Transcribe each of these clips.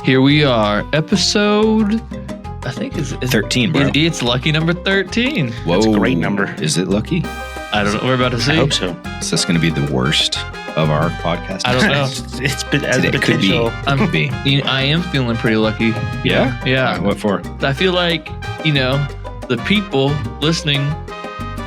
Here we are, episode, I think it's 13, bro. It's lucky number 13. Whoa. That's a great number. Is it lucky? I don't know. We're about to see. I hope so. Is this going to be the worst of our podcast? I don't know. It's been as It could be. potential. Could be. I am feeling pretty lucky. Yeah? Yeah. What for? I feel like, the people listening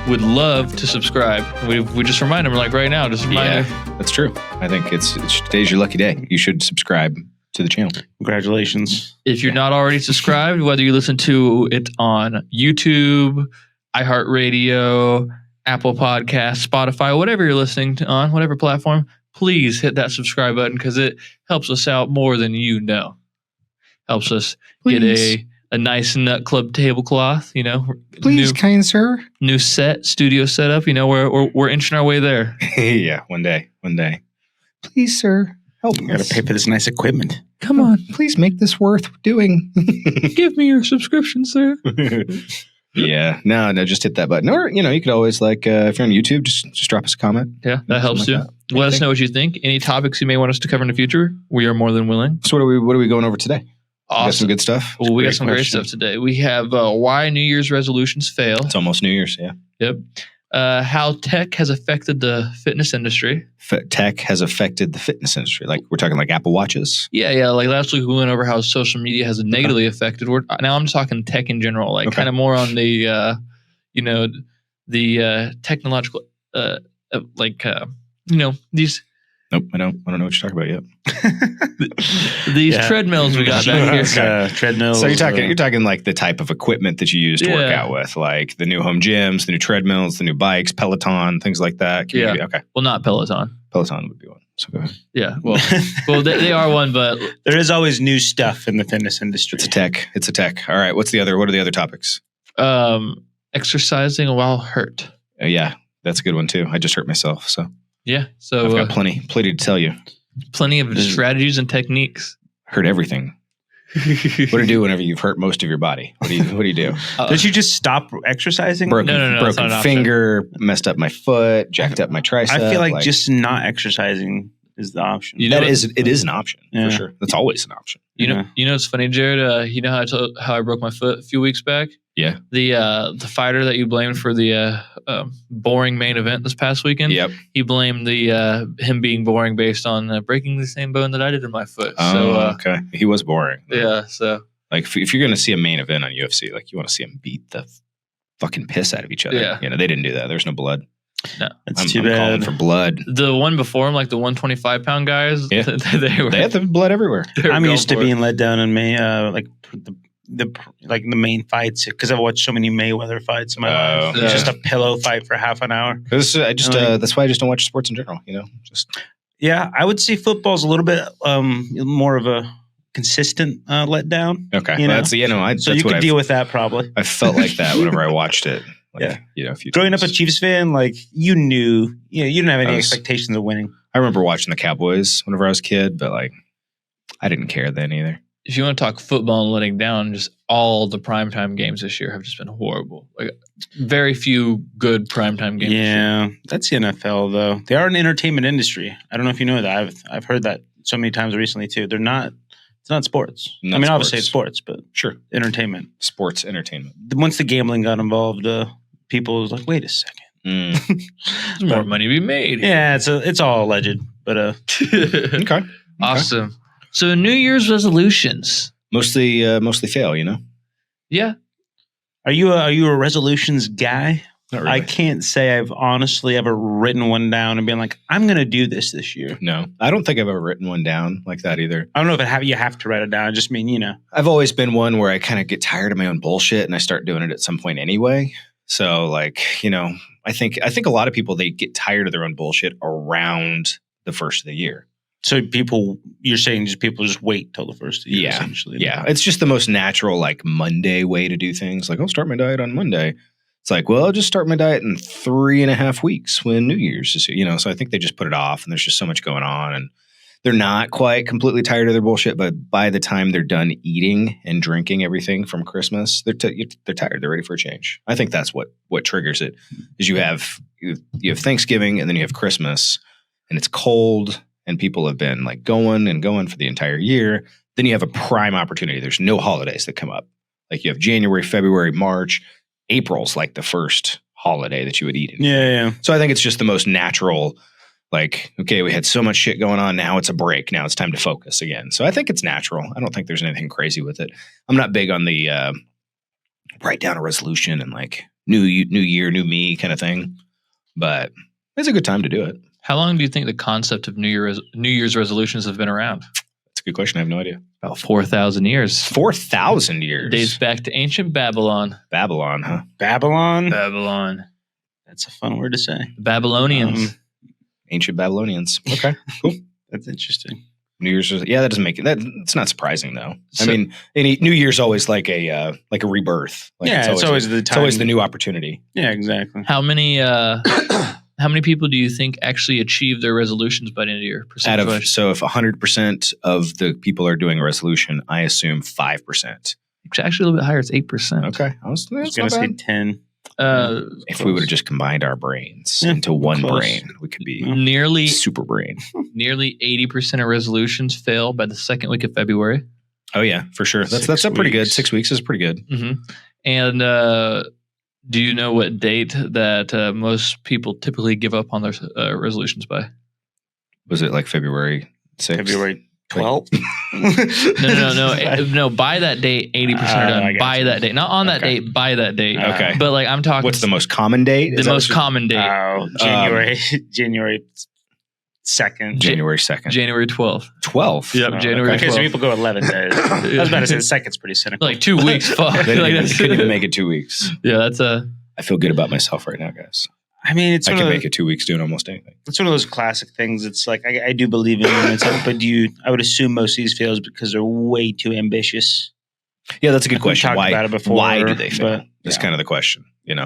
would love to subscribe. We just remind them, like right now, just remind them. That's true. I think it's today's your lucky day. You should subscribe to the channel. Congratulations. If you're not already subscribed, whether you listen to it on YouTube, iHeartRadio, Apple Podcasts, Spotify, whatever you're listening to on, whatever platform, please hit that subscribe button because it helps us out more than you know. Helps us get a nice Nut Club tablecloth, Please, kind sir. new studio setup. We're inching our way there. Yeah, one day. Please, sir, help You got to pay for this nice equipment. Come on, Please make this worth doing. give me your subscription, sir. Yeah, no, just hit that button. Or, you could always, if you're on YouTube, just drop us a comment. Yeah, that helps Something too. like that. Let us know what you think. Any topics you may want us to cover in the future, we are more than willing. So what are we going over today? Got some Awesome. good stuff? Well, we got some great question. stuff today. We have why New Year's resolutions fail. It's almost New Year's, yeah. Yep. How tech has affected the fitness industry. Tech has affected the fitness industry. Like, we're talking like Apple Watches. Yeah. Like last week, we went over how social media has negatively affected. Now I'm just talking tech in general, kind of more on the, the technological, these Nope, I don't know what you're talking about yet. these treadmills we got back here. Treadmills. So you're talking like the type of equipment that you use to work Yeah. out with, like the new home gyms, the new treadmills, the new bikes, Peloton, things like that. Okay. Well, not Peloton. Peloton would be one. So go ahead. Yeah. Well, they are one, but there is always new stuff in the fitness industry. It's a tech. All right. What are the other topics? exercising while hurt. Yeah, that's a good one too. I just hurt myself, so Yeah. So I've got plenty to tell you. plenty of strategies and techniques. Hurt everything. What do you do whenever you've hurt most of your body? What do you do? Did you just stop exercising? No, it's not an Broken option. finger, messed up my foot, jacked up my tricep. I feel like just not exercising is the option. You know it is an option Yeah. for sure. That's always an option. You know, it's funny, Jared. You know how I broke my foot a few weeks back. Yeah. The fighter that you blamed for the boring main event this past weekend. Yep. He blamed the him being boring based on breaking the same bone that I did in my foot. Okay. He was boring. Yeah. So Like if you're going to see a main event on UFC, like you want to see them beat the fucking piss out of each other. Yeah. They didn't do that. There's no blood. no, That's too I'm calling bad. for blood. the one before him, like the 125-pound guys. Yeah. they Had the blood everywhere. were I'm going used to for it. being let down in May, the main fights because I've watched so many Mayweather fights in my life. Yeah. It's just a pillow fight for half an hour. That's why I just don't watch sports in general. Yeah, I would say football's a little bit more of a consistent letdown. Okay. You know? That's So that's you what could deal with that probably. I felt like that whenever I watched it. Yeah. A few Growing up a times. Chiefs fan, you knew, you didn't have any I was- expectations of winning. I remember watching the Cowboys whenever I was a kid, but I didn't care then either. If you want to talk football and letting down, just all the primetime games this year have just been horrible. Like very few good primetime games. Yeah, that's the NFL though. They are an entertainment industry. I don't know if you know that. I've heard that so many times recently too. They're not. It's not sports. Not obviously sports. it's sports, but Sure. entertainment. Sports entertainment. Once the gambling got involved, people was like, "Wait a second." There's more money to be made. Yeah, it's all alleged, but Okay. Awesome. So New Year's resolutions. Mostly fail. Yeah. are you a resolutions guy? Not really. I can't say I've honestly ever written one down and been like, "I'm going to do this year." No, I don't think I've ever written one down like that either. I don't know if you have to write it down. I just mean, I've always been one where I kind of get tired of my own bullshit and I start doing it at some point anyway. So I think a lot of people, they get tired of their own bullshit around the first of the year. So you're saying people just wait till the first of the year, essentially. Yeah. It's just the most natural, Monday way to do things. I'll start my diet on Monday. It's I'll just start my diet in 3.5 weeks when New Year's is, so I think they just put it off and there's just so much going on and they're not quite completely tired of their bullshit, but by the time they're done eating and drinking everything from Christmas, they're tired. They're ready for a change. I think that's what triggers it is you have Thanksgiving and then you have Christmas and it's cold and people have been going for the entire year. then you have a prime opportunity. There's no holidays that come up. Like you have January, February, March, April's like the first holiday that you would eat. Yeah. So I think it's just the most natural, like, okay, we had so much shit going on. Now it's a break. Now it's time to focus again. So I think it's natural. I don't think there's anything crazy with it. I'm not big on the write down a resolution and like new year, new me kind of thing. But it's a good time to do it. How long do you think the concept of New Year's resolutions have been around? That's a good question. I have no idea. About 4,000 years. 4,000 years. Dates back to ancient Babylon. Babylon, huh? Babylon. That's a fun word to say. Babylonians. Ancient Babylonians. Okay, cool. That's interesting. New Year's, yeah, that doesn't make it. It's not surprising though. I mean, New Year's always like a rebirth. Like it's always the time. It's always the new opportunity. Yeah, exactly. How many people do you think actually achieve their resolutions by the end of the year? So if 100% of the people are doing a resolution, I assume 5%. It's actually a little bit higher. It's 8%. Okay, I was going to say 10. If we would have just combined our brains into one brain, we could be nearly super brain. Nearly 80% of resolutions fail by the second week of February. Oh yeah, for sure. That's pretty good. 6 weeks is pretty good. Mm-hmm. And do you know what date that most people typically give up on their resolutions by? Was it like February 6th? February 12th? No. By that date, 80% are done. By that date, not on that date. By that date. Okay. But like I'm talking. What's the most common date? The most common date. January 2nd. January 2nd. January 12th. 12th. Yep. January 12th. Okay, so people go 11 days. I was about to say the second's pretty cynical. Like 2 weeks. Fuck. Couldn't even make it 2 weeks. Yeah, that's a. I feel good about myself right now, guys. I mean, I can make it 2 weeks doing almost anything. It's one of those classic things. It's like I do believe in it, but I would assume most of these fails because they're way too ambitious. Yeah, that's a good question. Why do they fail? That's kind of the question.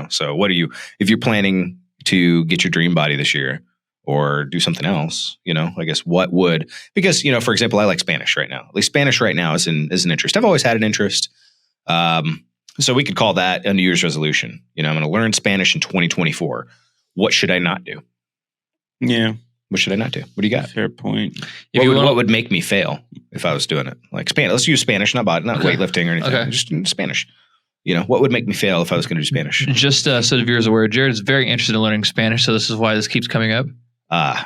So if you're planning to get your dream body this year or do something else, I guess what would, because, for example, I like Spanish right now. At least Spanish right now is an interest. I've always had an interest. So we could call that a New Year's resolution. I'm going to learn Spanish in 2024. What should I not do? Yeah. What should I not do? What do you got? Fair point. What would make me fail if I was doing it? Like Spanish. Let's use Spanish, not weightlifting or anything. Okay. Just Spanish. What would make me fail if I was going to do Spanish? Just so the viewers are aware, Jared is very interested in learning Spanish, so this is why this keeps coming up.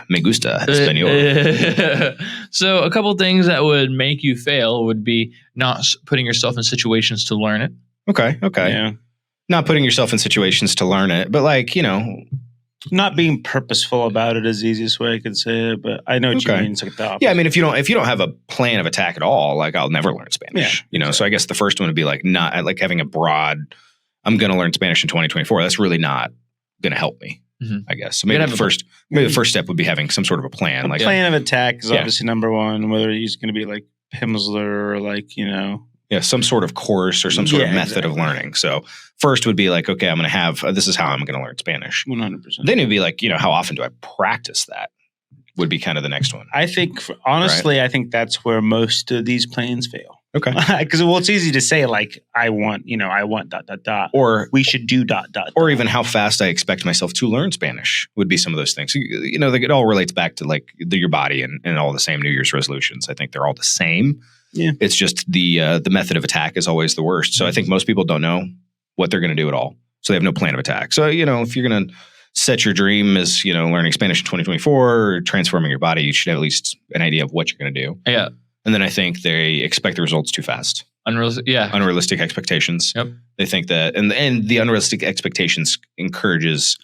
Me gusta español. So a couple things that would make you fail would be not putting yourself in situations to learn it. Okay. Yeah. Not putting yourself in situations to learn it, but not being purposeful about it is the easiest way I could say it, but I know what you mean. It's like the opposite. Yeah, I mean, if you don't have a plan of attack at all, like I'll never learn Spanish. Yeah, So I guess the first one would be like not like having a broad. I'm going to learn Spanish in 2024. That's really not going to help me. Mm-hmm. I guess. So maybe the first step would be having some sort of a plan. A plan of attack is obviously number one. Whether he's going to be like Pimsleur or like some sort of course or some sort of method of learning. So first would be like, okay, I'm going to have, this is how I'm going to learn Spanish. 100%. Then it'd be like, how often do I practice that would be kind of the next one. I think, honestly, I think that's where most of these plans fail. Okay. Because it's easy to say like, I want ... Or we should do ... Or even how fast I expect myself to learn Spanish would be some of those things. It all relates back to like your body and all the same New Year's resolutions. I think they're all the same. Yeah. It's just the method of attack is always the worst. So I think most people don't know what they're going to do at all. So they have no plan of attack. So, if you're going to set your dream as, learning Spanish in 2024 or transforming your body, you should have at least an idea of what you're going to do. Yeah. And then I think they expect the results too fast. Unrealistic expectations. Yep. They think that, and the unrealistic expectations encourages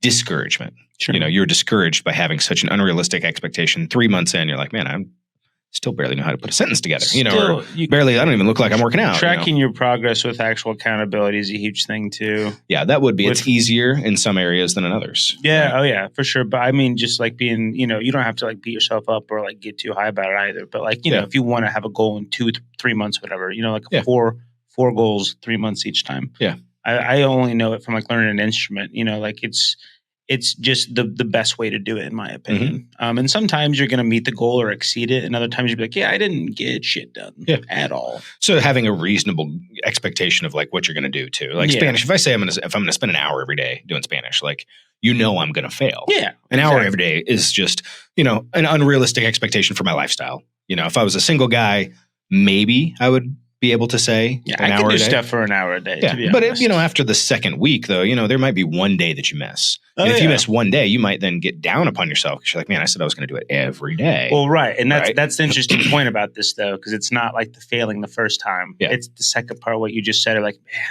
discouragement. Sure. You're discouraged by having such an unrealistic expectation. 3 months in, you're like, man, I'm still barely know how to put a sentence together. I don't even look like I'm working out. Tracking your progress with actual accountability is a huge thing too. Yeah, that would be. It's easier in some areas than in others. Yeah, right? Oh yeah, for sure. But I mean, just like being, you don't have to like beat yourself up or like get too high about it either. But like, if you want to have a goal in 2-3 months, whatever, like four goals, 3 months each time. Yeah. I only know it from like learning an instrument, like it's just the best way to do it, in my opinion. Mm-hmm. And sometimes you're going to meet the goal or exceed it. And other times you'll be like, I didn't get shit done at all. So having a reasonable expectation of like what you're going to do too. Like Spanish, if I say if I'm going to spend an hour every day doing Spanish, like, I'm going to fail. Yeah. An hour every day is just, an unrealistic expectation for my lifestyle. If I was a single guy, maybe I would be able to say Yeah, an I hour can a do day. stuff for an hour a day. Yeah, To be but honest. after the second week, though, there might be one day that you miss. Oh, And if you yeah. miss one day, you might then get down upon yourself because you're like, man, I said I was going to do it every day. Well, right, and Right? that's the interesting point about this, though, because it's not like the failing the first time. Yeah. It's the second part. What you just said, like, man,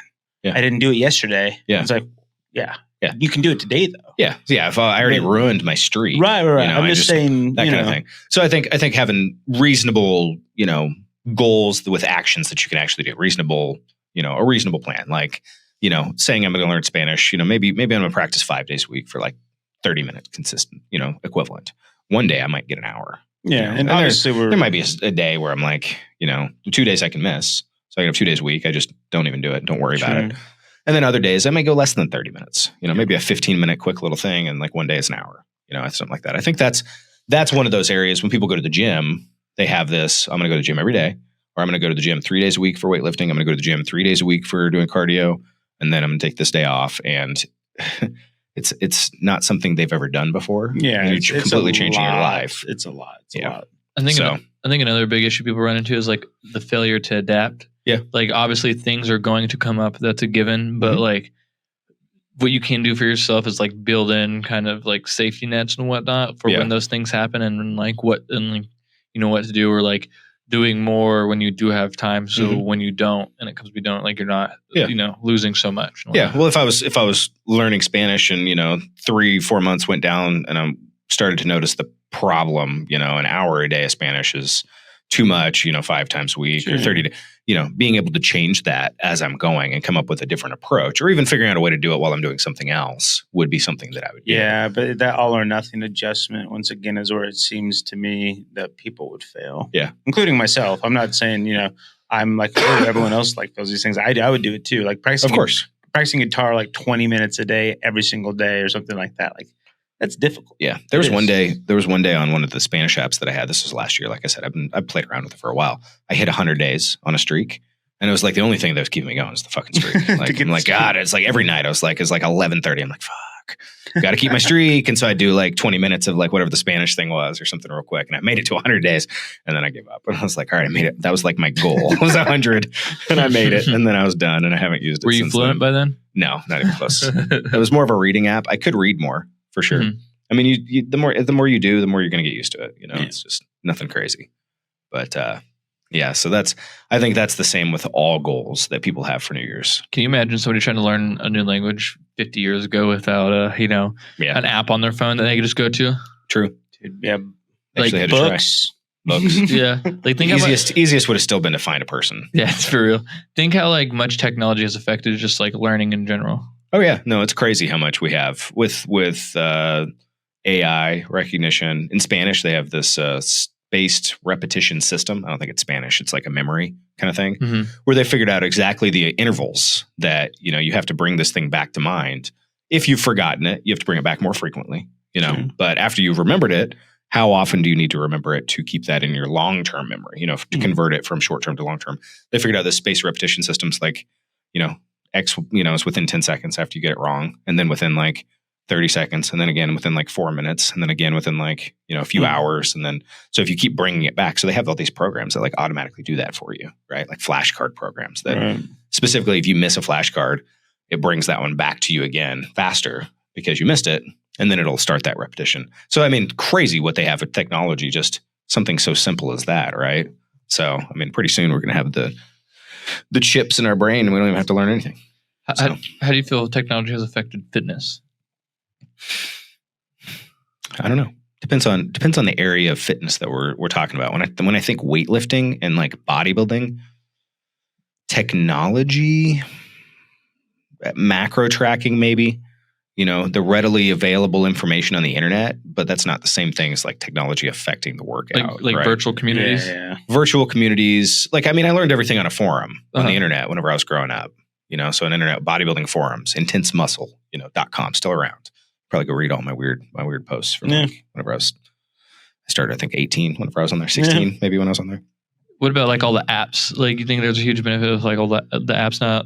Yeah. I didn't do it yesterday. Yeah. It's like, yeah, Yeah. you can do it today, though. Yeah. If I already ruined my streak, Right. I'm I just saying that kind of thing. So I think having reasonable, goals with actions that you can actually do, a reasonable plan, like, saying I'm going to learn Spanish, maybe I'm going to practice 5 days a week for like 30 minutes consistent, equivalent. One day I might get an hour. Yeah. And obviously there might be a day where I'm like, 2 days I can miss. So I have 2 days a week. I just don't even do it. Don't worry about it. And then other days I may go less than 30 minutes, maybe a 15-minute quick little thing. And like one day it's an hour, something like that. I think that's one of those areas when people go to the gym, they have this, I'm going to go to the gym every day, or I'm going to go to the gym 3 days a week for weightlifting. I'm going to go to the gym 3 days a week for doing cardio. And then I'm going to take this day off. And it's not something they've ever done before. Yeah. And you're completely changing your life. It's a lot. It's a lot. I think another big issue people run into is like the failure to adapt. Yeah. Like obviously things are going to come up. That's a given. But like what you can do for yourself is like build in kind of like safety nets and whatnot for when those things happen and like what to do, or like doing more when you do have time. So when you don't, and it comes to be don't, like you're not, losing so much. Yeah. Well, if I was learning Spanish and, 3-4 months went down and I started to notice the problem, an hour a day of Spanish is too much, 5 times a week or 30 days, being able to change that as I'm going and come up with a different approach, or even figuring out a way to do it while I'm doing something else would be something that I would do. Yeah. But that all or nothing adjustment, once again, is where it seems to me that people would fail. Yeah. Including myself. I'm not saying, I'm like, everyone else like does these things. I would do it too. Like practicing guitar like 20 minutes a day, every single day or something like that. Like that's difficult. Yeah. There was one day on one of the Spanish apps that I had. This was last year. Like I said, I've played around with it for a while. I hit 100 days on a streak. And it was like the only thing that was keeping me going was the fucking streak. Like, I'm like, God, it's like every night it's like 11:30. I'm like, fuck, got to keep my streak. And so I do like 20 minutes of like whatever the Spanish thing was or something real quick. And I made it to 100 days and then I gave up. And I was like, all right, I made it. That was like my goal. It was 100 and I made it. And then I was done and I haven't used it. Were you fluent by then? No, not even close. It was more of a reading app. I could read more for sure. Mm-hmm. I mean, the more you do, the more you're going to get used to it. It's just nothing crazy. But so I think that's the same with all goals that people have for New Year's. Can you imagine somebody trying to learn a new language 50 years ago without an app on their phone that they could just go to? True. Dude, yeah. Like had books. Books. Yeah. Like think easiest would have still been to find a person. Yeah, it's for real. Think how like much technology has affected just like learning in general. Oh yeah. No, it's crazy how much we have with AI recognition. In Spanish, they have this spaced repetition system. I don't think it's Spanish. It's like a memory kind of thing where they figured out exactly the intervals that, you have to bring this thing back to mind. If you've forgotten it, you have to bring it back more frequently, but after you've remembered it, how often do you need to remember it to keep that in your long-term memory, to convert it from short-term to long-term? They figured out this spaced repetition system's like, X, is within 10 seconds after you get it wrong. And then within like 30 seconds, and then again within like 4 minutes, and then again within like, a few hours. And then, so if you keep bringing it back, so they have all these programs that like automatically do that for you, right? Like flashcard programs that specifically, if you miss a flashcard, it brings that one back to you again faster because you missed it. And then it'll start that repetition. So, I mean, crazy what they have with technology, just something so simple as that, right? So, I mean, pretty soon we're going to have the chips in our brain and we don't even have to learn anything. How do you feel technology has affected fitness? I don't know. Depends on the area of fitness that we're talking about. When I think weightlifting and like bodybuilding, technology, macro tracking, maybe, the readily available information on the internet, but that's not the same thing as like technology affecting the workout. Like right? virtual communities. Yeah. Virtual communities. Like, I mean, I learned everything on a forum on the internet whenever I was growing up. So an internet bodybuilding forums, intensemuscle, .com, still around. Probably go read all my weird posts from like whenever I started, I think 18, whenever I was on there, 16, maybe when I was on there. What about like all the apps? Like you think there's a huge benefit of like all the apps they're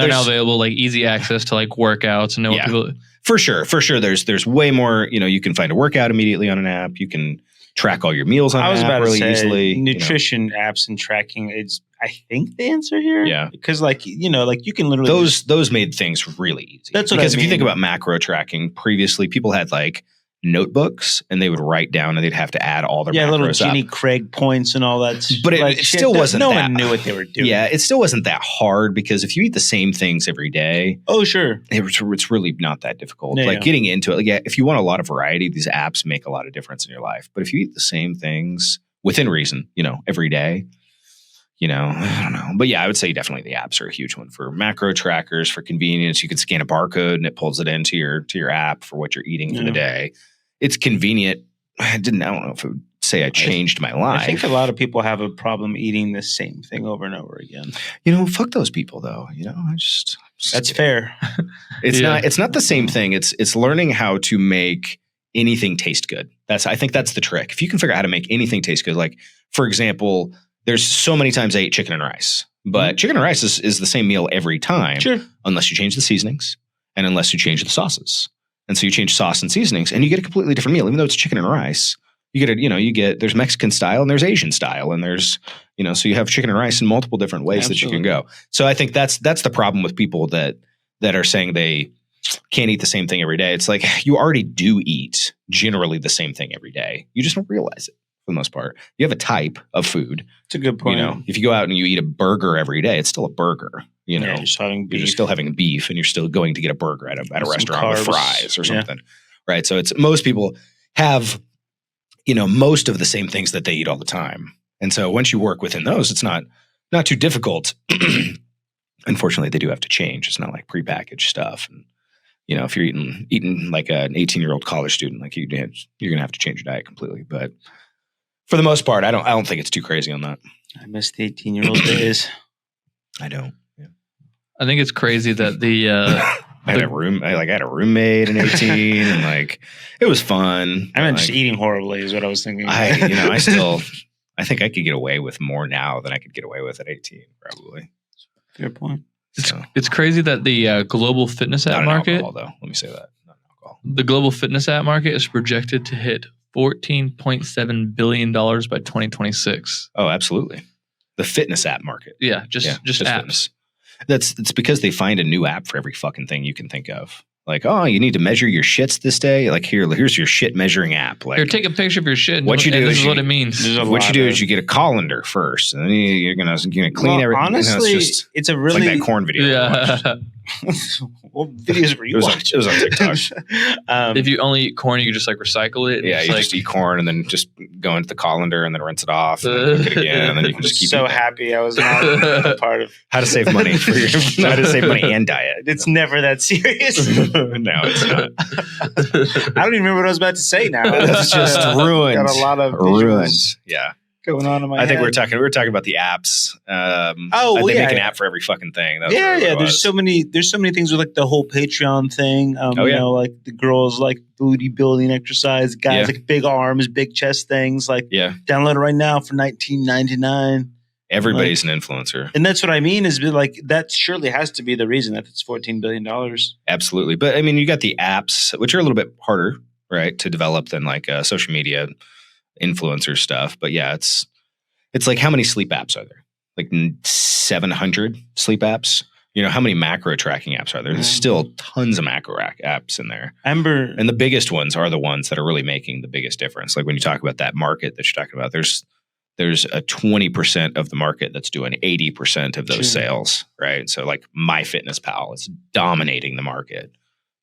now available, like easy access to like workouts and know what people. For sure. There's way more, you can find a workout immediately on an app. You can track all your meals on I was an app about to really say, easily. nutrition apps and tracking is, I think, the answer here. Yeah. Because, like, you know, like you can literally those made things really easy. That's what I because if you mean. think about macro tracking, previously people had like notebooks and they would write down and they'd have to add all their macros little up. Ginny Craig points and all that. But like it still wasn't no that. one knew what they were doing. Yeah, it still wasn't that hard because if you eat the same things every day, oh sure, it's really not that difficult. Yeah, like getting into it, like, yeah, if you want a lot of variety, these apps make a lot of difference in your life. But if you eat the same things within reason, you know, every day, you know, I don't know. But yeah, I would say definitely the apps are a huge one for macro trackers, for convenience. You can scan a barcode and it pulls it into your app for what you're eating for the day. It's convenient. I don't know if it would say I changed my life. I think a lot of people have a problem eating the same thing over and over again. You know, fuck those people though. You know, that's fair. It's not the same thing. It's learning how to make anything taste good. I think that's the trick. If you can figure out how to make anything taste good, like for example, there's so many times I ate chicken and rice, but chicken and rice is the same meal every time, unless you change the seasonings and unless you change the sauces. And so you change sauce and seasonings and you get a completely different meal, even though it's chicken and rice. There's Mexican style and there's Asian style and there's, you know, so you have chicken and rice in multiple different ways that you can go. So I think that's the problem with people that are saying they can't eat the same thing every day. It's like you already do eat generally the same thing every day. You just don't realize it for the most part. You have a type of food. It's a good point. You know, if you go out and you eat a burger every day, it's still a burger. You know, you're still having beef and you're still going to get a burger at a restaurant with fries or something. Right. So most people have, you know, most of the same things that they eat all the time. And so once you work within those, it's not too difficult. Unfortunately, they do have to change. It's not like prepackaged stuff. And, you know, if you're eating like an 18-year-old college student, like you're going to have to change your diet completely. But for the most part, I don't think it's too crazy on that. I miss the 18-year-old days. I don't. Yeah. I think it's crazy that I had a roommate in 18 and like it was fun. I meant just eating horribly is what I was thinking. I think I could get away with more now than I could get away with at 18, probably. Fair point. It's crazy that the global fitness app market, alcohol, though. Let me say that. Not alcohol. The global fitness app market is projected to hit $14.7 billion by 2026. Oh, absolutely. The fitness app market. Yeah, just apps. Fitness. It's because they find a new app for every fucking thing you can think of. Like, oh, you need to measure your shits this day. Like, here's your shit measuring app. Like, here, take a picture of your shit. What you do is what it means. What you do is you get a colander first, and then you're gonna clean everything. Honestly, it's a really like that corn video. Yeah. What videos were you watching? It was on TikTok. If you only eat corn, you just like recycle it. Yeah, you just eat corn and then just go into the colander and then rinse it off and then cook it again, and then you can just keep. So happy I was not a part of how to save money for your how to save money and diet. It's never that serious. No, it's not. I don't even remember what I was about to say now. That's just ruined. Got a lot of ruined. Yeah. Going on in my head. I think we were talking about the apps. They make an app for every fucking thing. There's so many things with like the whole Patreon thing. You know, like the girls like booty building exercise, guys like big arms, big chest things. Like download it right now for $19.99. Everybody's an influencer. And that's what I mean is like that surely has to be the reason that it's $14 billion. Absolutely. But I mean, you got the apps, which are a little bit harder, right, to develop than like social media influencer stuff. But yeah, it's like how many sleep apps are there? Like 700 sleep apps. You know, how many macro tracking apps are there? There's still tons of macro apps in there. And the biggest ones are the ones that are really making the biggest difference. Like when you talk about that market that you're talking about, there's a 20% of the market that's doing 80% of those sales, right? So like MyFitnessPal is dominating the market.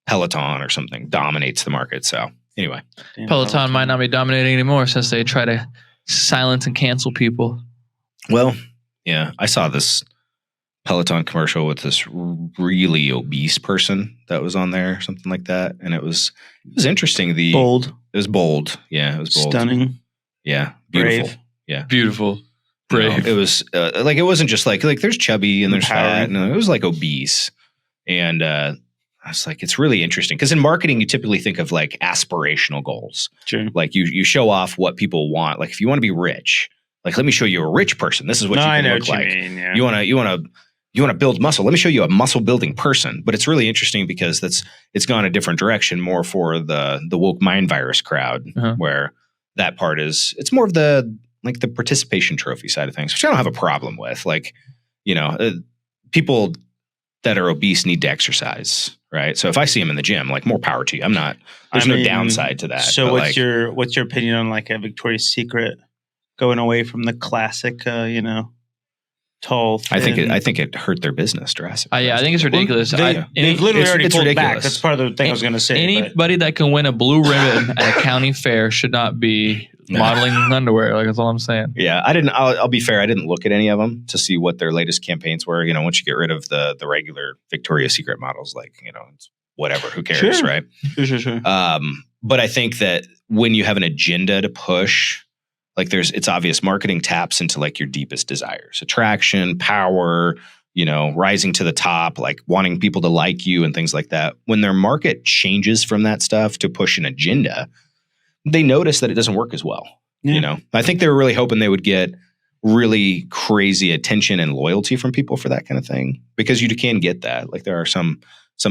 Peloton or something dominates the market. So anyway. Peloton might not be dominating anymore since they try to silence and cancel people. Well, yeah, I saw this Peloton commercial with this really obese person that was on there, something like that. And it was interesting. Bold. It was bold. Yeah, it was bold. Stunning. Yeah. Beautiful. Brave. Yeah. Beautiful. Brave. It was like, it wasn't just like there's chubby and there's fat. No, it was like obese. And I was like, it's really interesting because in marketing, you typically think of like aspirational goals. Sure. Like you show off what people want. Like if you want to be rich, like, let me show you a rich person. This is what you can look like. You want to build muscle. Let me show you a muscle building person. But it's really interesting because it's gone a different direction, more for the woke mind virus crowd, where that part it's more of the participation trophy side of things, which I don't have a problem with. Like, people that are obese need to exercise, right? So if I see them in the gym, like, more power to you. There's no downside to that. So what's your opinion on like a Victoria's Secret going away from the classic, tall, thin? I think it hurt their business drastically. Yeah, I think it's ridiculous. They've literally already pulled it back. That's part of the thing I was going to say. Anybody that can win a blue ribbon at a county fair should not be modeling underwear. Like, that's all I'm saying. Yeah, I'll be fair. I didn't look at any of them to see what their latest campaigns were. Once you get rid of the regular Victoria's Secret models, like, it's whatever, who cares, sure. right? Sure. But I think that when you have an agenda to push, like, it's obvious marketing taps into like your deepest desires: attraction, power, rising to the top, like wanting people to like you and things like that. When their market changes from that stuff to push an agenda, they notice that it doesn't work as well. Yeah. I think they were really hoping they would get really crazy attention and loyalty from people for that kind of thing, because you can get that. Like, there are some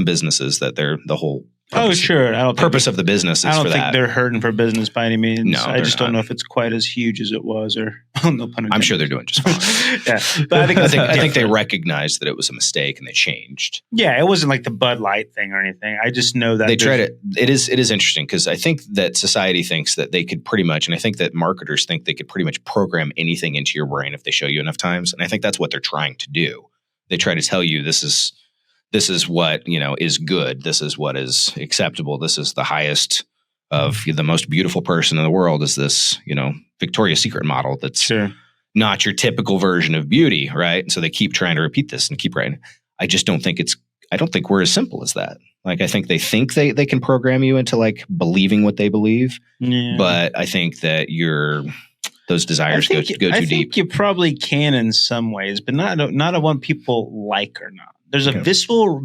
businesses that they're the whole purpose of the business is I don't for think that. they're hurting for business by any means. No, I just don't know if it's quite as huge as it was, or no pun intended. I'm sure they're doing just fine. Yeah, but I think they recognized that it was a mistake and they changed. Yeah, it wasn't like the Bud Light thing or anything. I just know that they tried it. It is interesting, because I think that society thinks that they could pretty much, and I think that marketers think they could pretty much program anything into your brain if they show you enough times. And I think that's what they're trying to do. They try to tell you this is what, is good. This is what is acceptable. This is the highest of the most beautiful person in the world is this, Victoria's Secret model. That's not your typical version of beauty. Right. And so they keep trying to repeat this and keep writing. I just don't think we're as simple as that. Like, I think they they can program you into like believing what they believe. Yeah. But I think that those desires go too deep. I think you probably can in some ways, but not a one people like or not. There's a visceral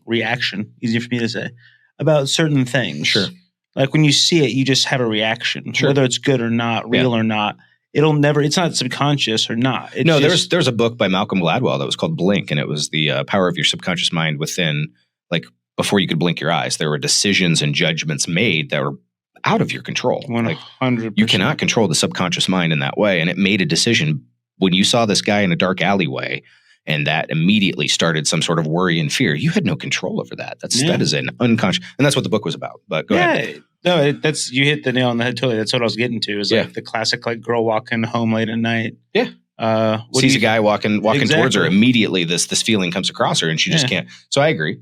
reaction, easier for me to say, about certain things. Sure. Like, when you see it, you just have a reaction, whether it's good or not, real or not. It's not subconscious or not. There's a book by Malcolm Gladwell that was called Blink, and it was the power of your subconscious mind within, like, before you could blink your eyes. There were decisions and judgments made that were out of your control. 100%. Like, you cannot control the subconscious mind in that way. And it made a decision when you saw this guy in a dark alleyway, and that immediately started some sort of worry and fear. You had no control over that. That is an unconscious, and that's what the book was about. But go ahead. No, you hit the nail on the head. Totally, that's what I was getting to. Is like the classic, like, girl walking home late at night. Yeah, sees a guy walking towards her. Immediately, this feeling comes across her, and she just can't. So I agree.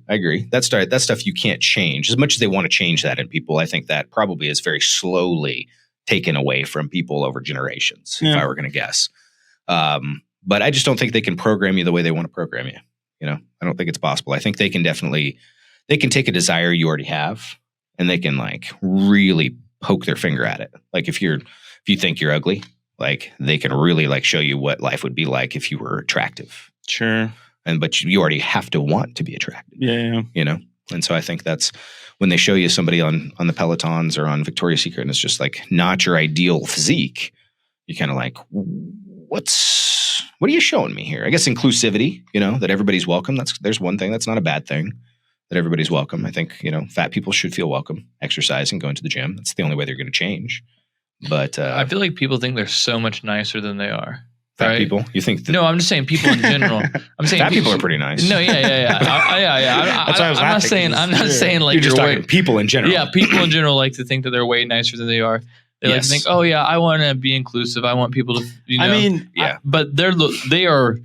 That stuff you can't change. As much as they want to change that in people, I think that probably is very slowly taken away from people over generations. If I were going to guess. But I just don't think they can program you the way they want to program you. I don't think it's possible. I think they can take a desire you already have, and they can, like, really poke their finger at it. Like, if you think you're ugly, like, they can really, like, show you what life would be like if you were attractive. Sure. But you already have to want to be attractive. Yeah. And so I think that's when they show you somebody on the Pelotons or on Victoria's Secret, and it's just like not your ideal physique. You're kind of like, what are you showing me here? I guess inclusivity, that everybody's welcome. There's one thing. That's not a bad thing, that everybody's welcome. I think, fat people should feel welcome exercising, going to the gym. That's the only way they're going to change. But I feel like people think they're so much nicer than they are. Fat people? You think no, I'm just saying people in general. I'm saying fat people are pretty nice. No, yeah. That's why I was laughing. I'm not saying like you're just talking people in general. Yeah, people in general like to think that they're way nicer than they are. They like to think, oh yeah, I want to be inclusive. I want people to, but they are,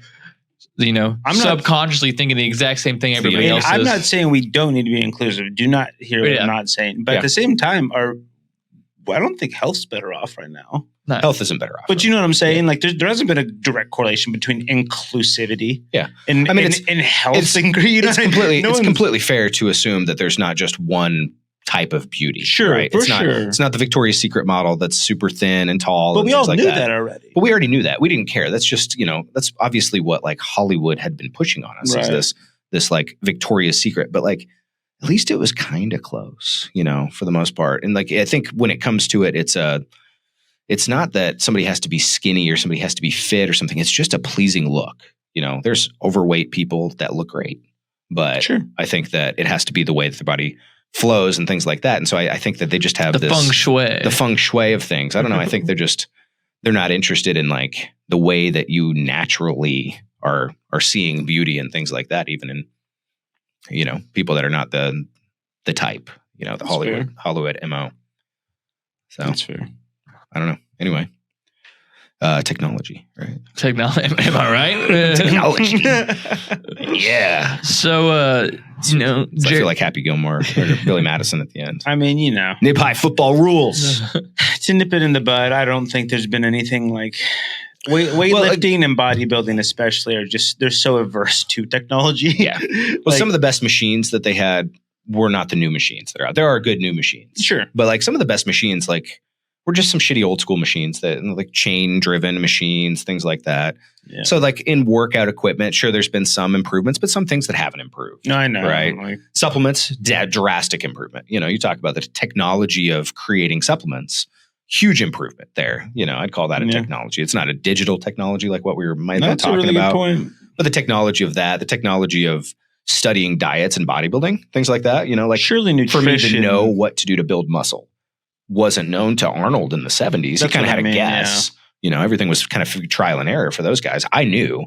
subconsciously thinking the exact same thing everybody else is. I'm not saying we don't need to be inclusive. Do not hear what I'm not saying. But at the same time, I don't think health's better off right now. No. Health isn't better off. But you know what I'm saying? Yeah. Like, there hasn't been a direct correlation between inclusivity and health. It's completely fair to assume that there's not just one type of beauty. Sure, right? It's not the Victoria's Secret model that's super thin and tall. But and we all like knew that already. But we already knew that. We didn't care. That's just, that's obviously what like Hollywood had been pushing on us, is this like Victoria's Secret. But like, at least it was kind of close, for the most part. And like, I think when it comes to it, it's not that somebody has to be skinny or somebody has to be fit or something. It's just a pleasing look. There's overweight people that look great, but I think that it has to be the way that the body flows and things like that. And so I think that they just have the feng shui of things. I don't know. I think they're not interested in like the way that you naturally are seeing beauty and things like that, even in, you know, people that are not the type, you know, the Hollywood MO. So that's fair. I don't know. Anyway, technology, right? Technology. Am I right? Technology. Yeah. So, you know, So I feel like Happy Gilmore or Billy Madison at the end. I mean, you know, Nip high football rules. to nip it in the bud, I don't think there's been anything like weightlifting and bodybuilding, especially, are just they're so averse to technology. Yeah. Well, some of the best machines that they had were not the new machines that are out. There are good new machines, sure, but like some of the best machines, like were just some shitty old school machines that like chain driven machines, things like that. Yeah. So like in workout equipment, sure, there's been some improvements, but some things that haven't improved. No, I know. Right. Like, supplements, drastic improvement. You know, you talk about the technology of creating supplements, huge improvement there. You know, I'd call that a technology. It's not a digital technology like what we might be talking really about. Good point. But the technology of that, the technology of studying diets and bodybuilding, things like that, you know, like surely nutrition. For me to know what to do to build muscle wasn't known to Arnold in the 70s. He kind of had a guess. Yeah. You know, everything was kind of trial and error for those guys. I knew,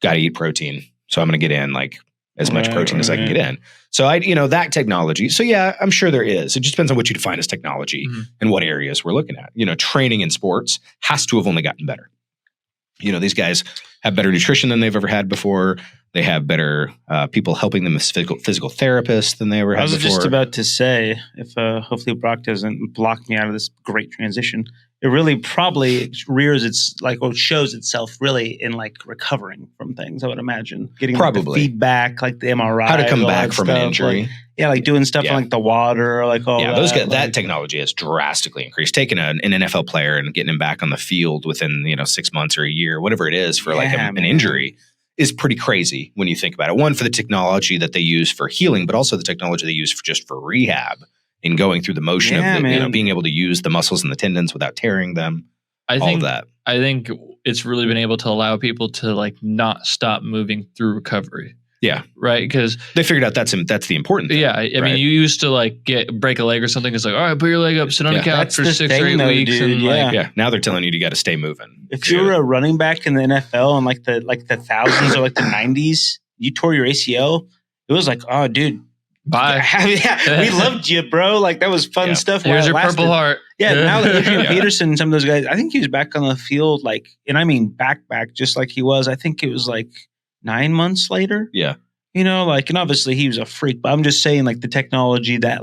got to eat protein. So I'm going to get in like as much protein as I can get in. So that technology. So yeah, I'm sure there is. It just depends on what you define as technology and what areas we're looking at. You know, training in sports has to have only gotten better. You know, these guys have better nutrition than they've ever had before. They have better people helping them as physical therapists than they ever had before. I was just about to say, if hopefully Brock doesn't block me out of this great transition, it really probably shows itself really in like recovering from things, I would imagine. Getting like, the feedback, like the MRI. How to come back from an injury. Like doing stuff in like the water, like all that. Those guys, that technology has drastically increased. Taking an NFL player and getting him back on the field within 6 months or a year, whatever it is for an injury, is pretty crazy when you think about it. One, for the technology that they use for healing, but also the technology they use for rehab and going through the motion of being able to use the muscles and the tendons without tearing them. I think it's really been able to allow people to like not stop moving through recovery. Yeah. Right. Because they figured out that's the important thing. Yeah. I mean, you used to like break a leg or something. It's like, all right, put your leg up, sit on the couch for 6 or 8 weeks. Dude, and now they're telling you got to stay moving. If you were a running back in the NFL in like the thousands or like the 90s, you tore your ACL. It was like, oh, dude. Bye. We loved you, bro. Like that was fun stuff. Here's your Purple Heart. Yeah. Now that Adrian Peterson, some of those guys, I think he was back on the field, like, and I mean back, just like he was. I think it was like 9 months later. Yeah. And obviously he was a freak, but I'm just saying like the technology that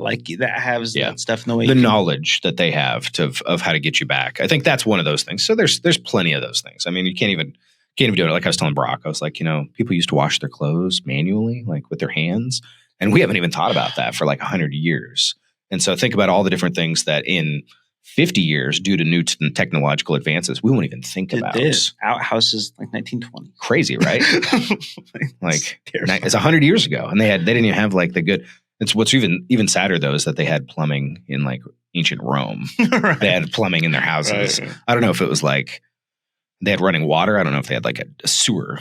has that stuff in the way. The knowledge that they have of how to get you back. I think that's one of those things. So there's plenty of those things. I mean, you can't even do it. Like I was telling Brock, I was like, people used to wash their clothes manually, like with their hands. And we haven't even thought about that for like 100 years. And so think about all the different things that in 50 years, due to new technological advances, we won't even think about. Outhouses like 1920. Crazy, right? Like it's 100 years ago, and they didn't even have like the good. It's what's even sadder though is that they had plumbing in like ancient Rome. Right. They had plumbing in their houses. Right. I don't know if it was like they had running water. I don't know if they had like a sewer.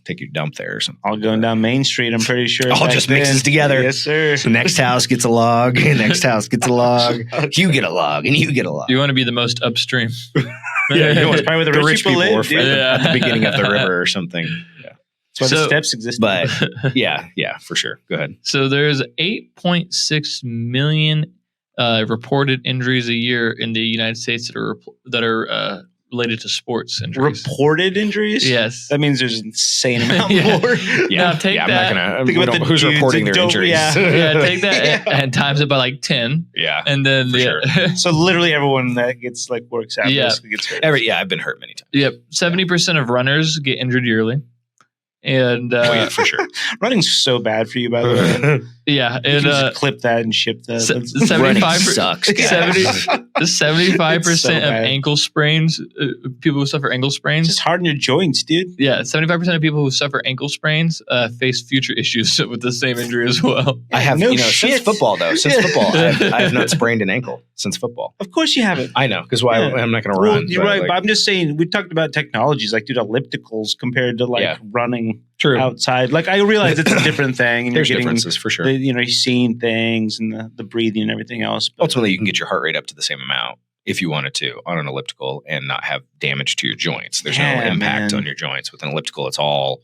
Take you dump there or something. All going down Main Street, I'm pretty sure. All just mixes together. Yes, sir. The next house gets a log. The next house gets a log. You get a log, and you get a log. You want to be the most upstream. It's probably where the rich people live, at the beginning of the river or something. Yeah. That's why the steps exist. But yeah, for sure. Go ahead. So there's 8.6 million reported injuries a year in the United States that are related to sports injuries. Reported injuries? Yes. That means there's an insane amount more. Yeah. Now take that. I'm not going to. Who's reporting their injuries? Yeah, take that and times it by like 10. Yeah. And then sure. So literally everyone that gets like works out gets hurt. I've been hurt many times. Yep. 70% of runners get injured yearly. And for sure. Running's so bad for you, by the way. Yeah. You can just clip that and ship that. 75% sucks. 75% of ankle sprains, people who suffer ankle sprains. Just harden your joints, dude. Yeah. 75% of people who suffer ankle sprains face future issues with the same injury as well. I have, since football though. I have not sprained an ankle since football. Of course you haven't. I know, because I'm not going to run. You're right, but I'm just saying, we talked about technologies, like, dude, ellipticals compared to running. True. outside. Like I realize it's a different thing, and There's you're getting differences for sure. you're seeing things and the breathing and everything else. But Ultimately, you can get your heart rate up to the same amount if you wanted to on an elliptical and not have damage to your joints. There's no impact on your joints. With an elliptical, it's all,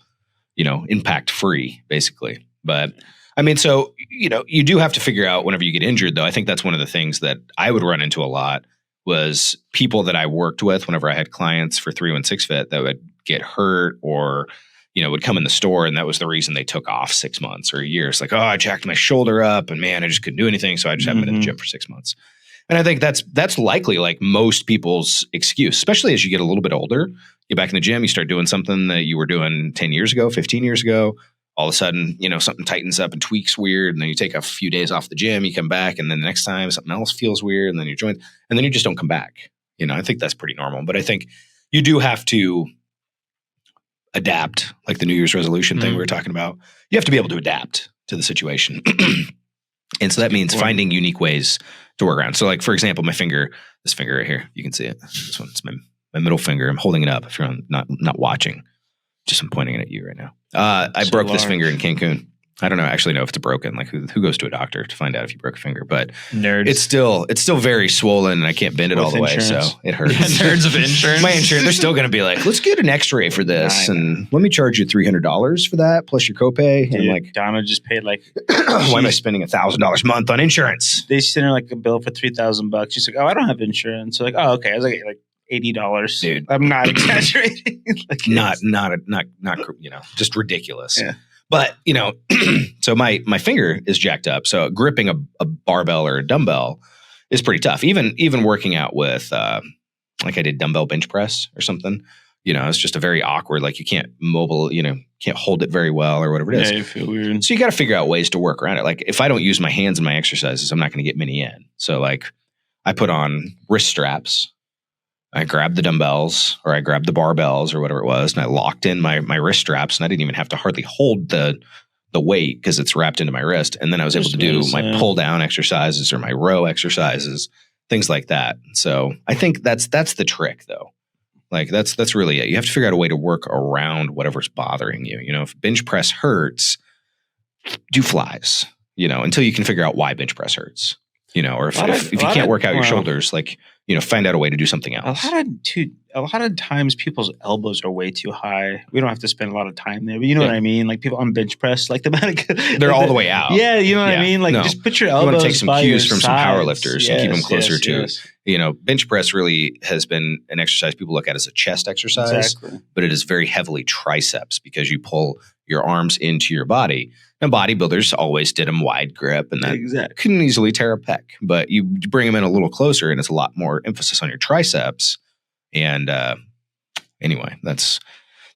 impact free, basically. But I mean, so, you do have to figure out whenever you get injured, though. I think that's one of the things that I would run into a lot was people that I worked with whenever I had clients for 316 Fit that would get hurt or, would come in the store, and that was the reason they took off 6 months or a year. It's like, oh, I jacked my shoulder up and man, I just couldn't do anything. So I just haven't been in the gym for 6 months. And I think that's likely like most people's excuse, especially as you get a little bit older. You get back in the gym, you start doing something that you were doing 10 years ago, 15 years ago. All of a sudden, something tightens up and tweaks weird. And then you take a few days off the gym, you come back, and then the next time something else feels weird, and then you join, and then you just don't come back. I think that's pretty normal. But I think you do have to adapt, like the New Year's resolution thing we were talking about. You have to be able to adapt to the situation. And so that means finding unique ways to work around. So like, for example, this finger right here, you can see it. This one's my middle finger. I'm holding it up if you're not watching. Just I'm pointing it at you right now. I broke this finger in Cancun. I don't actually know if it's broken. Like who goes to a doctor to find out if you broke a finger? But nerds. It's still very swollen, and I can't bend it all the way, so it hurts. Nerds of insurance. My insurance, they're still going to be like, let's get an X-ray for this, and let me charge you $300 for that plus your copay. Dude, and I'm like, Donna just paid like, why am I spending $1,000 a month on insurance? They sent her like a bill for $3,000. She's like, oh, I don't have insurance. So like, oh, okay. I was like $80. Dude, I'm not exaggerating. not just ridiculous. Yeah. But, so my finger is jacked up. So gripping a barbell or a dumbbell is pretty tough. Even working out with, like I did dumbbell bench press or something, it's just a very awkward, like you can't can't hold it very well or whatever it is. Yeah, you feel weird. So you got to figure out ways to work around it. Like if I don't use my hands in my exercises, I'm not going to get many in. So like I put on wrist straps. I grabbed the dumbbells or I grabbed the barbells or whatever it was, and I locked in my wrist straps, and I didn't even have to hardly hold the weight because it's wrapped into my wrist. And then I was able to do my pull down exercises or my row exercises, things like that. So I think that's the trick, though. Like that's really it. You have to figure out a way to work around whatever's bothering you. If bench press hurts, do flies. Until you can figure out why bench press hurts. Or if you can't work out your shoulders, like, find out a way to do something else. A lot of times people's elbows are way too high. We don't have to spend a lot of time there, but you know what I mean? Like people on bench press, like they're all the way out. Yeah. You know what I mean? Like just put your elbows. You want to take some cues from some power lifters and keep them closer to, bench press really has been an exercise people look at as a chest exercise, but it is very heavily triceps because you pull your arms into your body. And bodybuilders always did them wide grip, and that can easily tear a pec. But you bring them in a little closer, and it's a lot more emphasis on your triceps. And anyway,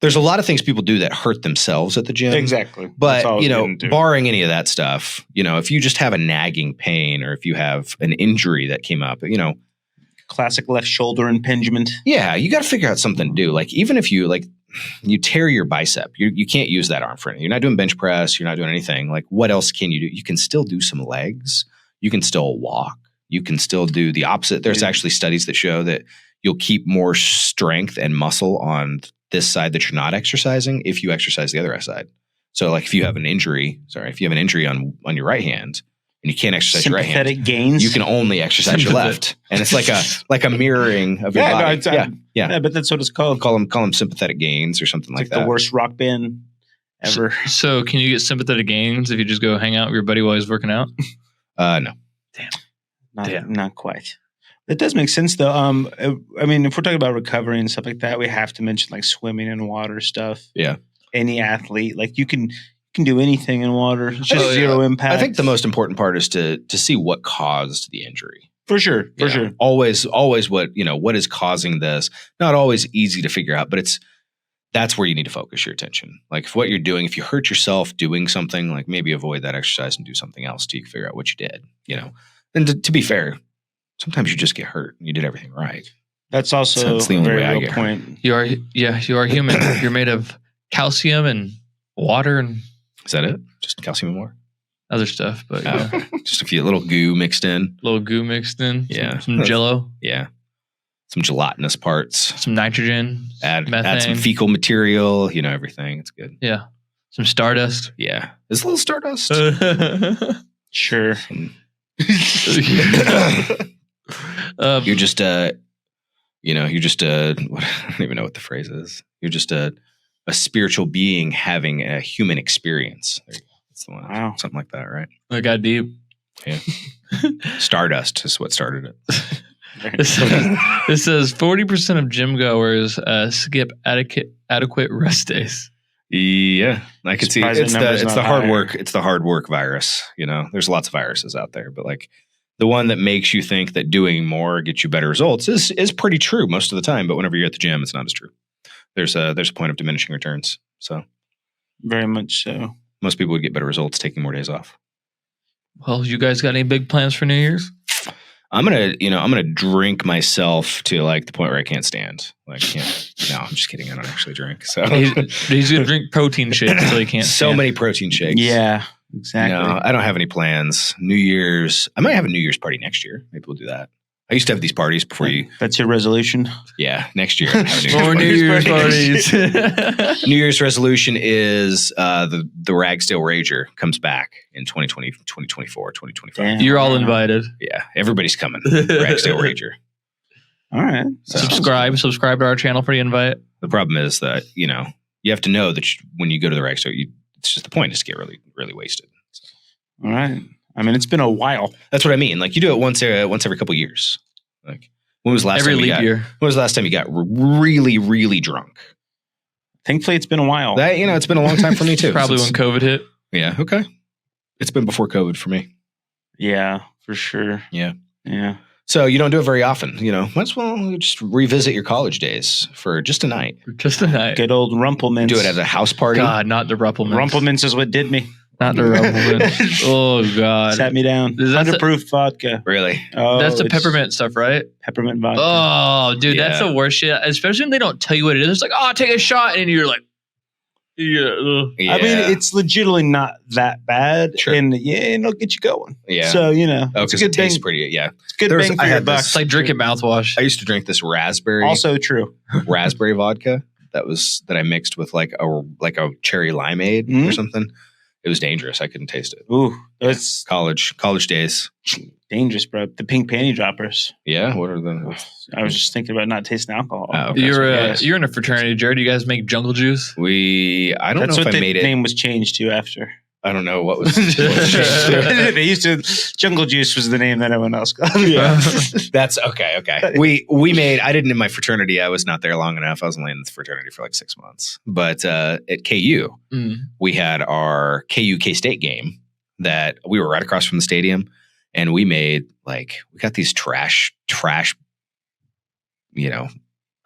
there's a lot of things people do that hurt themselves at the gym. Exactly. But, barring any of that stuff, if you just have a nagging pain or if you have an injury that came up, classic left shoulder impingement. Yeah, you got to figure out something to do. Like even if you you tear your bicep, you can't use that arm for anything. You're not doing bench press. You're not doing anything. Like what else can you do? You can still do some legs. You can still walk. You can still do the opposite. There's actually studies that show that you'll keep more strength and muscle on this side that you're not exercising if you exercise the other side. So like if you have an injury on your right hand, and you can't exercise your right hand. Sympathetic gains. You can only exercise your left, and it's like a mirroring of your body. Yeah, but that's what it's called. Call them sympathetic gains or something like that. The worst rock band ever. So can you get sympathetic gains if you just go hang out with your buddy while he's working out? No. Damn. Not quite. It does make sense though. I mean, if we're talking about recovery and stuff like that, we have to mention like swimming and water stuff. Yeah. Any athlete, like you can do anything in water. It's just zero impact. I think the most important part is to see what caused the injury. For sure. Always what is causing this. Not always easy to figure out, but that's where you need to focus your attention. Like if what you're doing, if you hurt yourself doing something, like maybe avoid that exercise and do something else till you can figure out what you did, And to be fair, sometimes you just get hurt and you did everything right. That's also the only way I get point. hurt. You are human. You're made of calcium and water and is that it? Just calcium and water? Other stuff, but okay. Just a few little goo mixed in. Yeah. Some Jello. Yeah. Some gelatinous parts. Some nitrogen. Add some fecal material, everything. It's good. Yeah. Some Stardust. Yeah. It's a little Stardust. Sure. You're just I don't even know what the phrase is. You're just a spiritual being having a human experience. There you go. That's the one. Wow. Something like that, right? I got deep. Yeah. Stardust is what started it. It says 40% of gym goers skip adequate rest days. Yeah, I could see Surprising it's numbers the not hard higher. work. It's the hard work virus. There's lots of viruses out there, but like the one that makes you think that doing more gets you better results is pretty true most of the time. But whenever you're at the gym, it's not as true. There's a point of diminishing returns. So Very much so. most people would get better results taking more days off. Well, you guys got any big plans for New Year's? I'm gonna drink myself to like the point where I can't stand. Like, no, I'm just kidding. I don't actually drink. So He's gonna drink protein shakes until he can't. so stand. many protein shakes. Yeah, exactly. No, I don't have any plans. New Year's. I might have a New Year's party next year. Maybe we'll do that. I used to have these parties before you. That's your resolution? Yeah, next year. I'm having More New Year's parties. parties. New Year's resolution is the Ragsdale Rager comes back in 2020, 2024, 2025. Damn. You're all invited. Yeah, everybody's coming. Ragsdale Rager. All right. So, Subscribe to our channel for the invite. the problem is that, you have to know that when you go to the Ragsdale, it's just the point is to get really, really wasted. So. All right. I mean, it's been a while. That's what I mean. Like you do it once every couple years. Like when was the last Every time you leap got, year. When was the last time you got really, really drunk? Thankfully, it's been a while. That it's been a long time for me too. Probably when COVID hit. Yeah. Okay. It's been before COVID for me. Yeah, for sure. Yeah. Yeah. So you don't do it very often. Might as well just revisit your college days for just a night. Just a night. Good old Rumplemans. Do it at a house party. God, not the Ruppelmans. Rumplemans is what did me. Not the Ruppelmans. Oh, God. Sat me down. Is that 100 proof vodka. Really? Oh, That's the it's peppermint stuff, right? Peppermint vodka. Oh, dude, that's Yeah. the worst shit. Especially when they don't tell you what it is. It's like, oh, take a shot. And you're like, yeah. Ugh. Yeah. I mean, it's legitimately not that bad. Sure. And it'll get you going. Yeah. So, Oh, it's a because good it tastes bang. pretty. Yeah. It's good There's- bang for I your had buck. this- It's like drinking mouthwash. I used to drink this raspberry Also true. raspberry vodka that I mixed with like a cherry limeade or Mhm. something. It was dangerous. I couldn't taste it. Ooh, that's College days. dangerous, bro. The pink panty droppers. Yeah. What are the? I was just thinking about not tasting alcohol. Oh, okay. You're in a fraternity, Jared. You guys make jungle juice? I don't That's know what if I the made it. name was changed to after. I don't know what was. What was changed to. They used to Jungle Juice was the name that everyone else got. That's okay. Okay. We made. I didn't in my fraternity. I was not there long enough. I was only in the fraternity for like 6 months. But at KU, we had our KU K-State game that we were right across from the stadium, and we made we got these trash,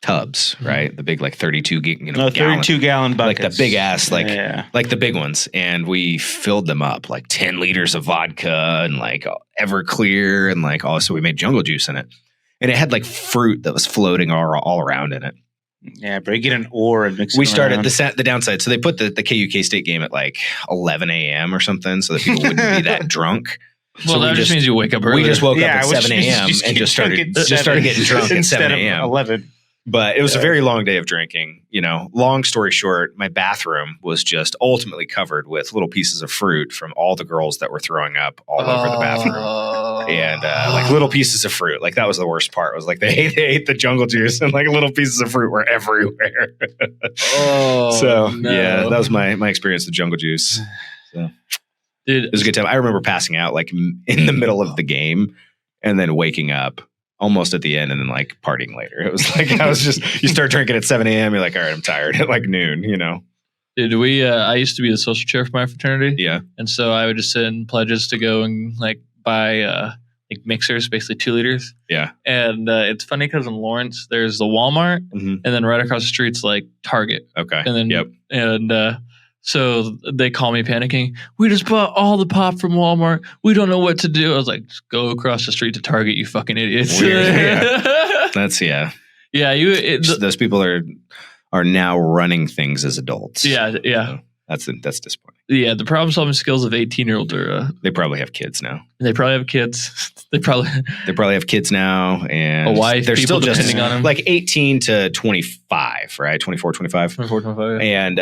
tubs, right? The big 32 No, 32-gallon buckets. like the big ass, Yeah. like the big ones, and we filled them up like 10 liters of vodka and Everclear and also we made jungle juice in it, and it had fruit that was floating all around in it. Yeah, bro. You get an ore and mix it We started around. the downside, so they put the KU K-State game at 11 a.m. or something, so that people wouldn't be that drunk. Well, So that we just means you wake up early. We just woke up at which 7 means a.m. you and get just started drunk at getting drunk at instead 7 of a.m. 11. But it was a very long day of drinking. Long story short, my bathroom was just ultimately covered with little pieces of fruit from all the girls that were throwing up all over the bathroom. And little pieces of fruit. That was the worst part. Was they ate the jungle juice and little pieces of fruit were everywhere. Yeah, that was my experience with jungle juice. So Dude, it was a good time. I remember passing out in the middle of the game and then waking up almost at the end and then partying later. It was I was just, you start drinking at 7 a.m. You're all right, I'm tired at noon, Dude, I used to be the social chair for my fraternity. Yeah. And so I would just send pledges to go and buy mixers, basically 2 liters. Yeah. And it's funny because in Lawrence, there's the Walmart, Mhm. and then right across the street's Target. Okay. And then, Yep. and so they call me panicking. We just bought all the pop from Walmart. We don't know what to do. I was like, just go across the street to Target, you fucking idiots. Weird, That's Yeah, those people are now running things as adults. yeah. So that's disappointing. Yeah, the problem solving skills of 18-year-olds are They probably have kids now. they probably have kids. They probably have kids now, and A wife, they're people still just depending on 'em. 18 to 25, right? 24, 25. 24, 25. And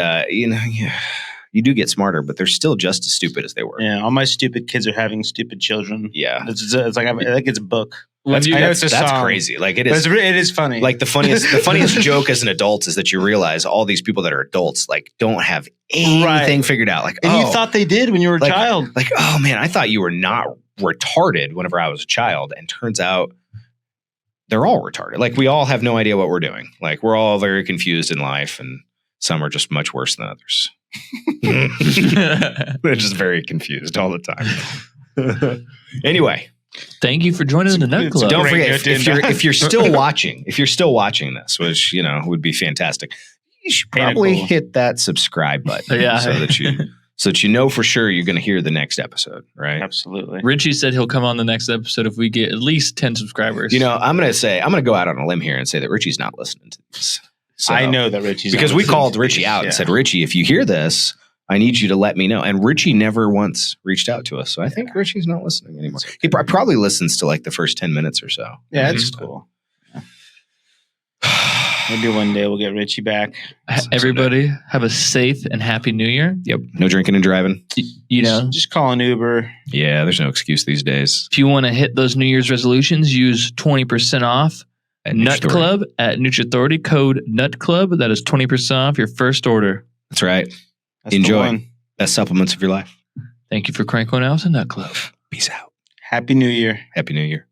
You do get smarter, but they're still just as stupid as they were. Yeah, all my stupid kids are having stupid children. Yeah. It's like I think it's a book. That's song, crazy. Like it is. It is funny. Like the funniest joke as an adult is that you realize all these people that are adults like don't have anything figured out. Like, and you thought they did when you were a child. Like, oh man, I thought you were not retarded whenever I was a child, and turns out they're all retarded. Like we all have no idea what we're doing. Like we're all very confused in life, and some are just much worse than others. They're just very confused all the time. Anyway. Thank you for joining the Nut Club. Don't forget, if you're still watching this, which would be fantastic, you should probably hit that subscribe button so that you know for sure you're going to hear the next episode, right? Absolutely. Richie said he'll come on the next episode if we get at least 10 subscribers. I'm going to go out on a limb here and say that Richie's not listening to this. So, I know that Richie's because we called Richie out and said, Richie, if you hear this, I need you to let me know. And Richie never once reached out to us. So I think Richie's not listening anymore. He probably listens to like the first 10 minutes or so. Yeah, that's cool. Yeah. Maybe one day we'll get Richie back. Everybody have a safe and happy New Year. Yep. No drinking and driving. Just call an Uber. Yeah, there's no excuse these days. If you want to hit those New Year's resolutions, use 20% off at Nut Club at NutriAuthority. Code Nut Club. That is 20% off your first order. That's right. That's Enjoy. Best supplements of your life. Thank you for cranking out the Nut Club. Peace out. Happy New Year. Happy New Year.